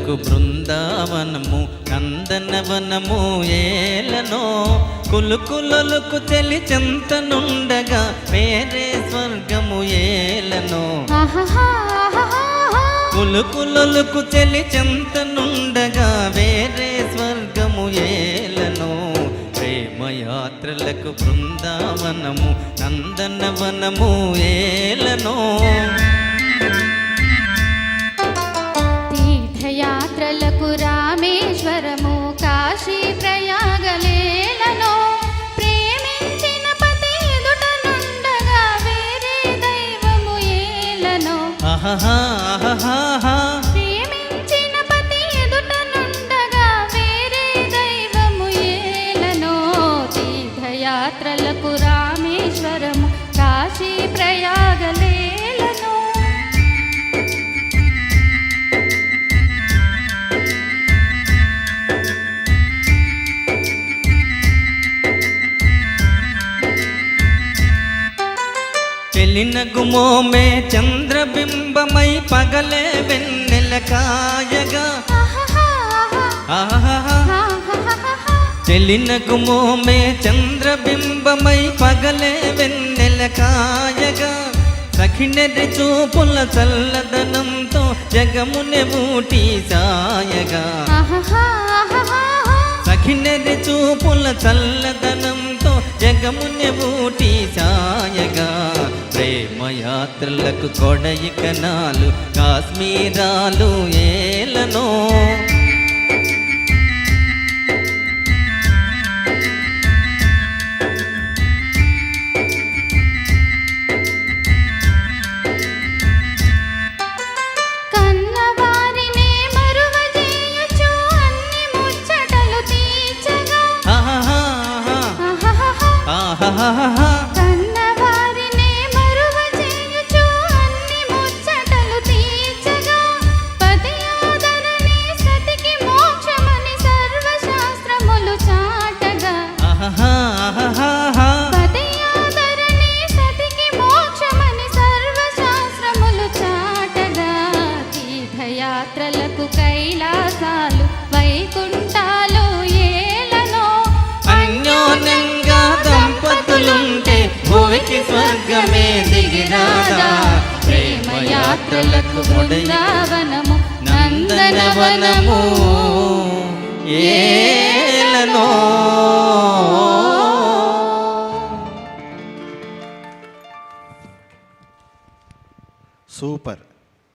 యాత్రలకు బృందావనము నందనవనము ఏలనో కులుకులొలుకు చెలి చెంతనుండగా వేరే స్వర్గము ఏలనో కులుకులొలుకు చెలి చెంతనుండగా వేరే స్వర్గము ఏలనో ప్రేమయాత్రలకు బృందావనము నందనవనము ఏలనో తీర్థయాత్రలకు రామేశ్వరము కాశీ ప్రయాగలేలనో ప్రేమించిన పతి ఎదుటనుండగా వేరే దైవము ఏలనో ప్రేమించిన పతి ఎదుటనుండగా వేరే దైవము ఏలనో తీర్థయాత్రలకు రామేశ్వరము కాశీ ప్రయాగలేలనో చెలినగుమో మే చంద్రబింబమై పగలే వెన్నెల కాయగా చెలినగుమో మే చంద్రబింబమై పగలే వెన్నెల కాయగా సఖినెరి చూపుల చల్లదనంతో జగమునె ఊటి సాయగా సఖినెరి చూపుల చల్లదనంతో జగమునె ఊటి సాయగా ప్రేమయాత్రలకు కొడయికనాలు కాశ్మీరాలు ఏలనో కన్నవారినే మరువజేయుచు అన్ని ముచ్చటలు తీర్చగా పతి ఆదరణే సతికి మోక్షమని సర్వశాస్త్రములు చాటగా పతి ఆదరణే సతికి మోక్షమని సర్వశాస్త్రములు చాటగా తీర్థయాత్రలకు కైలాసాలు వైకుంఠాలు ఏలనో అన్యోన్యంగా దంపతులుంటే భువికి స్వర్గమే దిగిరాదా ప్రేమయాత్రలకు బృందావనము నందనవనము ఏలనో. సూపర్.